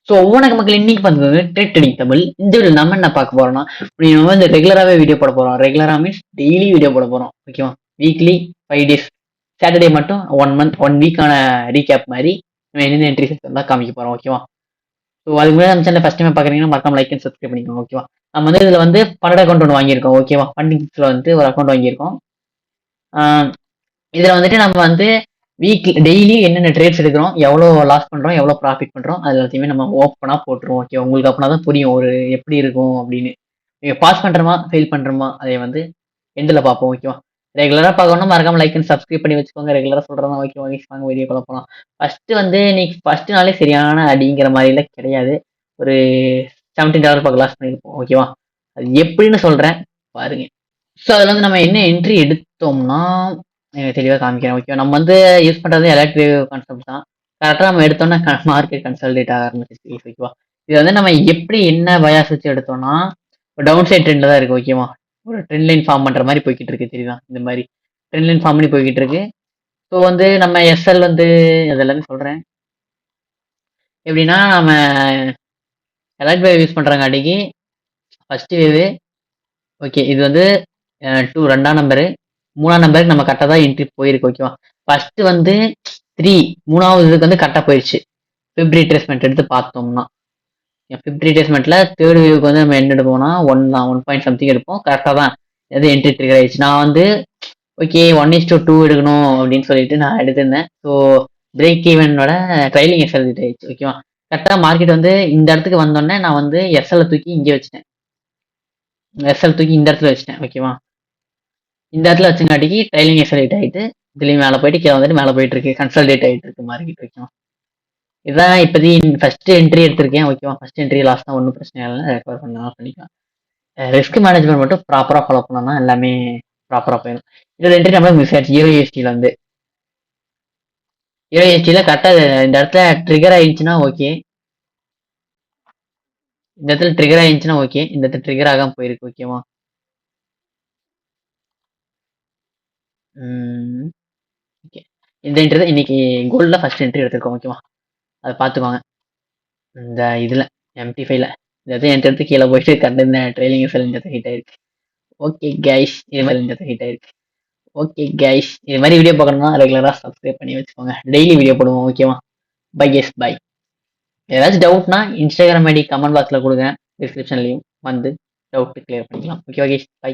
So ஒவ்வொரு மக்கள் இன்னைக்கு பார்த்துக்கோங்க ட்ரேட் ட்ரேடிங் தமிழ். இந்த வீடியோ நம்ம என்ன பார்க்க போறோம்னா, இப்படி நம்ம வந்து ரெகுலராகவே வீடியோ போட போறோம். ரெகுலரா மீன்ஸ் டெய்லி வீடியோ போட போறோம். ஓகேவா? Weekly 5 days. சாட்டர்டே மட்டும் 1 மந்த் 1 வீக்கான ரீகேப் மாதிரி நம்ம என்னென்ன என்ட்ரிஸ் தான் காமிக்க போறோம். ஓகேவா? ஸோ அதுக்கு முன்னாடி நம்ம சேனல் ஃபர்ஸ்ட் டைம் பார்க்குறீங்கன்னா மறக்காம லைக் அண்ட் சப்ஸ்கிரைப் பண்ணிக்கோங்க. ஓகேவா? நம்ம வந்து இதில் வந்து பன்னெண்டு அக்கௌண்ட் ஒன்று வாங்கியிருக்கோம். ஓகேவா? ஃபண்டிங்ஸில் வந்து ஒரு அக்கௌண்ட் வாங்கியிருக்கோம். இதில் வந்துட்டு நம்ம வந்து டெய்லி என்னென்ன ட்ரேட்ஸ் எடுக்கிறோம், எவ்வளோ லாஸ் பண்ணுறோம், எவ்வளோ ப்ராஃபிட் பண்ணுறோம், அது எல்லாத்தையுமே நம்ம ஓப்பனாக போட்டுருவோம். ஓகே, உங்களுக்கு அப்படின்னா தான் புரியும் ஒரு எப்படி இருக்கும் அப்படின்னு. நீங்கள் பாஸ் பண்ணுறோமா ஃபெயில் பண்ணுறோமா அதை வந்து எண்டில் பார்ப்போம். ஓகேவா? ரெகுலராக பார்க்கணும் மறக்காம லைக் அண்ட் சப்ஸ்கிரைப் பண்ணி வச்சுக்கோங்க. ரெகுலராக சொல்கிறதா ஓகே ஓகே வாங்க வீடியோ போகலாம். ஃபஸ்ட்டு வந்து இன்னைக்கு ஃபஸ்ட்டு நாளே சரியான அடிங்கிற மாதிரிலாம் கிடையாது. ஒரு $17 பக்கம் லாஸ் பண்ணியிருப்போம். ஓகேவா? அது எப்படின்னு சொல்கிறேன் பாருங்க. ஸோ அதில் வந்து நம்ம என்ன என்ட்ரி எடுத்தோம்னா தெளிவாக காமிக்கிறேன். ஓகே, நம்ம வந்து யூஸ் பண்ணுறது எலக்ட்ரிக் கான்செப்ட் தான். கரெக்டாக நம்ம எடுத்தோம்னா மார்க்கெட் கன்சாலிடேட் ஆக ஆரம்பிச்சிச்சு. ஓகேவா? இது வந்து நம்ம எப்படி என்ன பயாஸ் வச்சு எடுத்தோம்னா டவுன் சைட் ட்ரெண்டில் தான் இருக்குது. ஓகேவா? ஒரு ட்ரெண்ட் லைன் ஃபார்ம் பண்ணுற மாதிரி போய்கிட்டு இருக்கு. தெரியுதா? இந்த மாதிரி ட்ரெண்ட் லைன் ஃபார்ம் பண்ணி போய்கிட்டு இருக்கு. ஸோ வந்து நம்ம எஸ்எல் வந்து அதெல்லாமே சொல்கிறேன். எப்படின்னா நம்ம எலக்ட் வேவ் யூஸ் பண்ணுறங்காட்டிக்கு ஃபஸ்ட்டு வேவு ஓகே, இது வந்து 2ஆம் நம்பரு. 3ஆம் நம்பருக்கு நம்ம கரெக்டாக தான் என்ட்ரி போயிருக்கு. ஓகேவா? ஃபர்ஸ்ட் வந்து 3 3வது இதுக்கு வந்து கரெக்டாக போயிடுச்சு. ஃபிப் ரீட்ரேஸ்மெண்ட் எடுத்து பார்த்தோம்னா ஃபிப் ரீட்ரேஸ்மெண்ட்ல தேர்ட் வேவுக்கு வந்து நம்ம என்ன எடுப்போம்னா 1 தான் 1 பாயிண்ட் சம்திங் எடுப்போம். கரெக்டாக தான் எது என்ட்ரி ட்ரிகர் ஆயிடுச்சு. நான் வந்து ஓகே 1:2 எடுக்கணும் அப்படின்னு சொல்லிட்டு நான் எடுத்திருந்தேன். ஸோ பிரேக் ஈவனோட ட்ரைலிங் எஸ்எல் ஆயிடுச்சு. ஓகேவா? கரெக்டாக மார்க்கெட் வந்து இந்த இடத்துக்கு வந்தோடனே நான் வந்து எஸ்எல் தூக்கி இங்கே வச்சுட்டேன். எஸ்எல் தூக்கி இந்த இடத்துல வச்சுட்டேன். ஓகேவா? இந்த இடத்துல வச்சுங்காட்டிக்கு ட்ரைலிங் எக்ஸலேட் ஆகிட்டு இதுலேயும் மேலே போயிட்டு கீழே வந்துட்டு மேலே போயிட்டு இருக்கு. கன்சல்டேட் ஆகிட்டு இருக்கு மார்க்கெட். ஓகேவா? இதான் இப்போதி ஃபர்ஸ்ட் என்ட்ரி எடுத்திருக்கேன். ஓகேவா? ஃபர்ஸ்ட் என்ட்ரி லாஸ்ட் தான் ஒன்றும் பிரச்சனை இல்லை. ரெக்கவர் பண்ணலாம் பண்ணிக்கலாம். ரிஸ்க் மேனேஜ்மெண்ட் மட்டும் ப்ராப்பராக ஃபாலோ பண்ணோம்னா எல்லாமே ப்ராப்பராக போயிடும். இதோட என்ட்ரி நம்மளுக்கு மிஸ் ஆயிடுச்சு. EOSTல வந்து EOSTல கரெக்டாக இந்த இடத்துல ட்ரிகர் ஆயிடுச்சுன்னா ஓகே. இந்த இடத்துல ட்ரிகர் ஆயிடுச்சுன்னா ஓகே. இந்த இடத்துல ட்ரிகர் ஆகாம போயிருக்கு. ஓகேவா? ஓகே, இந்த என்ட்ரி தான் இன்னைக்கு கோல்டில் ஃபர்ஸ்ட் என்ட்ரி எடுத்திருக்கோம். ஓகேவா? அதை பார்த்துக்கோங்க. இந்த இதில் MT5ல இந்த எடுத்து கீழே போயிட்டு கண்டு இந்த ட்ரெயிலிங் செல் ஹிட் ஆயிருக்கு. ஓகே கைஸ், இது மாதிரி ஹிட் ஆயிருக்கு. ஓகே கைஸ், இது மாதிரி வீடியோ பார்க்கணும்னா ரெகுலராக சப்ஸ்கிரைப் பண்ணி வச்சுக்கோங்க. டெய்லி வீடியோ போடுவோம். ஓகேவா? Bye guys bye. ஏதாச்சும் டவுட்னா இன்ஸ்டாகிராம் ஐடி கமெண்ட் பாக்ஸில் கொடுங்க. டிஸ்கிரிப்ஷன்லையும் வந்து டவுட் கிளியர் பண்ணிக்கலாம். Okay guys by.